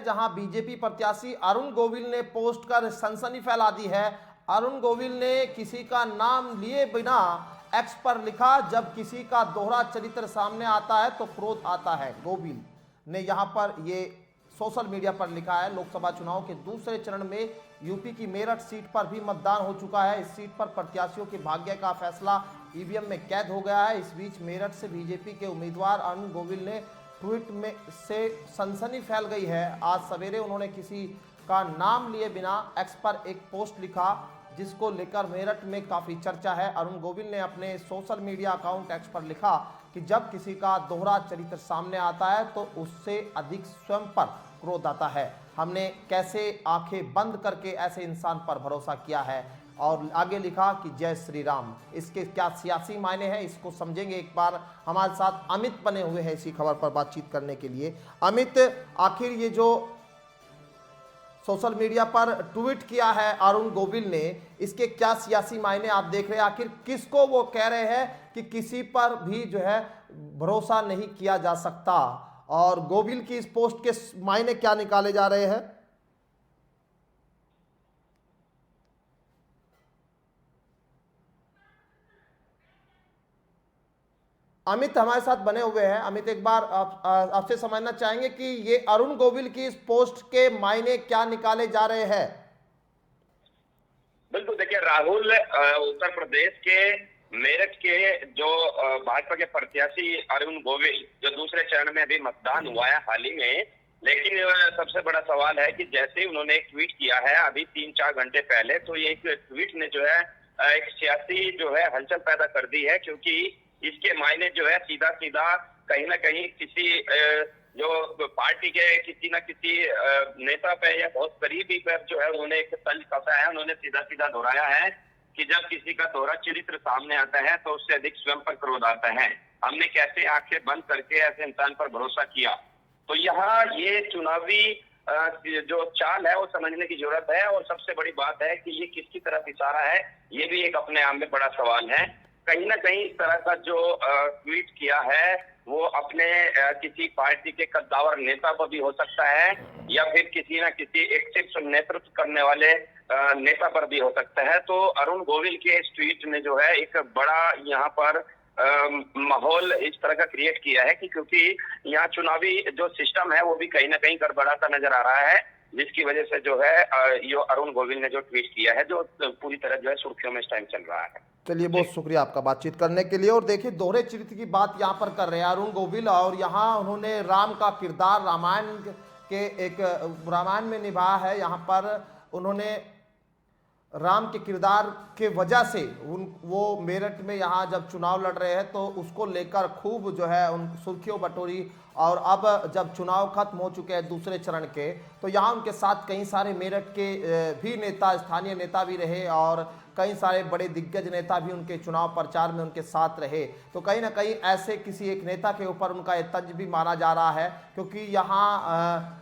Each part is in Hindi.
जहां बीजेपी प्रत्याशी अरुण गोविल ने पोस्ट कर सनसनी फैला दी है। अरुण गोविल ने किसी का नाम लिए बिना एक्स पर लिखा, जब किसी का दोहरा चरित्र सामने आता है तो क्रोध आता है। गोविल ने यहां पर ये सोशल मीडिया पर लिखा है। लोकसभा चुनाव के दूसरे चरण में यूपी की मेरठ सीट पर भी मतदान हो चुका है। इस सीट पर प्रत्याशियों के भाग्य का फैसला ईवीएम में कैद हो गया है। इस बीच मेरठ से बीजेपी के उम्मीदवार अरुण गोविल ने ट्वीट में से सनसनी फैल गई है। आज सवेरे उन्होंने किसी का नाम लिए बिना एक्स पर एक पोस्ट लिखा, जिसको लेकर मेरठ में काफ़ी चर्चा है। अरुण गोविल ने अपने सोशल मीडिया अकाउंट एक्स पर लिखा कि जब किसी का दोहरा चरित्र सामने आता है तो उससे अधिक स्वयं पर क्रोध आता है। हमने कैसे आंखें बंद करके ऐसे इंसान पर भरोसा किया है। और आगे लिखा कि जय श्री राम। इसके क्या सियासी मायने हैं, इसको समझेंगे। एक बार हमारे साथ अमित बने हुए हैं इसी खबर पर बातचीत करने के लिए। अमित, आखिर ये जो सोशल मीडिया पर ट्वीट किया है अरुण गोविल ने, इसके क्या सियासी मायने आप देख रहे हैं? आखिर किसको वो कह रहे हैं कि किसी पर भी जो है भरोसा नहीं किया जा सकता, और गोविल की इस पोस्ट के मायने क्या निकाले जा रहे हैं? अमित हमारे साथ बने हुए हैं। अमित, एक बार आपसे समझना चाहेंगे कि ये अरुण गोविल की इस पोस्ट के मायने क्या निकाले जा रहे हैं? बिल्कुल, देखिए राहुल, उत्तर प्रदेश के मेरठ के जो भाजपा के प्रत्याशी अरुण गोविल, जो दूसरे चरण में अभी मतदान हुआ है हाल ही में, लेकिन सबसे बड़ा सवाल है कि जैसे ही उन्होंने एक ट्वीट किया है अभी 3-4 घंटे पहले, तो ये एक ट्वीट ने जो है एक सियासी जो है हलचल पैदा कर दी है, क्योंकि इसके मायने जो है सीधा सीधा कहीं ना कहीं किसी जो पार्टी के किसी ना किसी नेता पे या बहुत करीबी पर जो है उन्होंने एक तंज कसा है। उन्होंने सीधा सीधा दोहराया है कि जब किसी का दोहरा चरित्र सामने आता है तो उससे अधिक स्वयं पर क्रोध आता है। हमने कैसे आंखें बंद करके ऐसे इंसान पर भरोसा किया। तो यहाँ ये चुनावी जो चाल है वो समझने की जरूरत है। और सबसे बड़ी बात है कि ये किसकी तरफ इशारा है, ये भी एक अपने आप में बड़ा सवाल है। कहीं ना कहीं इस तरह का जो ट्वीट किया है वो अपने किसी पार्टी के कद्दावर नेता पर भी हो सकता है, या फिर किसी ना किसी एक्टिव नेतृत्व करने वाले नेता पर भी हो सकता है। तो अरुण गोविल के इस ट्वीट ने जो है एक बड़ा यहाँ पर माहौल इस तरह का क्रिएट किया है कि क्योंकि यहाँ चुनावी जो सिस्टम है वो भी कहीं ना कहीं गड़बड़ाता नजर आ रहा है, जिसकी वजह से जो है ये अरुण गोविल ने जो ट्वीट किया है जो पूरी तरह जो है सुर्खियों में इस टाइम चल रहा है। चलिए, बहुत शुक्रिया आपका बातचीत करने के लिए। और देखिए, दोहरे चरित्र की बात यहाँ पर कर रहे हैं अरुण गोविल, और यहाँ उन्होंने राम का किरदार रामायण में निभाया है। यहाँ पर उन्होंने राम के किरदार के वजह से वो मेरठ में यहाँ जब चुनाव लड़ रहे हैं तो उसको लेकर खूब जो है उन सुर्खियों बटोरी। और अब जब चुनाव खत्म हो चुके हैं दूसरे चरण के, तो यहाँ उनके साथ कई सारे मेरठ के भी नेता, स्थानीय नेता भी रहे, और कई सारे बड़े दिग्गज नेता भी उनके चुनाव प्रचार में उनके साथ रहे। तो कहीं ना कहीं ऐसे किसी एक नेता के ऊपर उनका ये तंज भी माना जा रहा है, क्योंकि यहाँ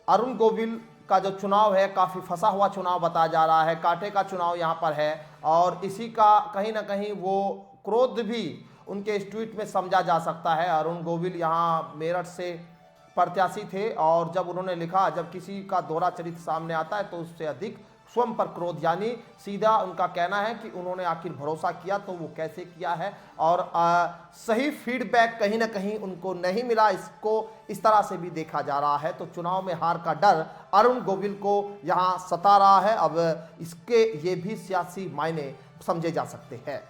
अरुण गोविल का जो चुनाव है काफ़ी फंसा हुआ चुनाव बताया जा रहा है, कांटे का चुनाव यहाँ पर है। और इसी का कहीं ना कहीं वो क्रोध भी उनके इस ट्वीट में समझा जा सकता है। अरुण गोविल यहाँ मेरठ से प्रत्याशी थे, और जब उन्होंने लिखा जब किसी का दोहरा चरित्र सामने आता है तो उससे अधिक स्वयं पर क्रोध, यानी सीधा उनका कहना है कि उन्होंने आखिर भरोसा किया तो वो कैसे किया है। और सही फीडबैक कहीं ना कहीं उनको नहीं मिला, इसको इस तरह से भी देखा जा रहा है। तो चुनाव में हार का डर अरुण गोविल को यहाँ सता रहा है। अब इसके ये भी सियासी मायने समझे जा सकते हैं।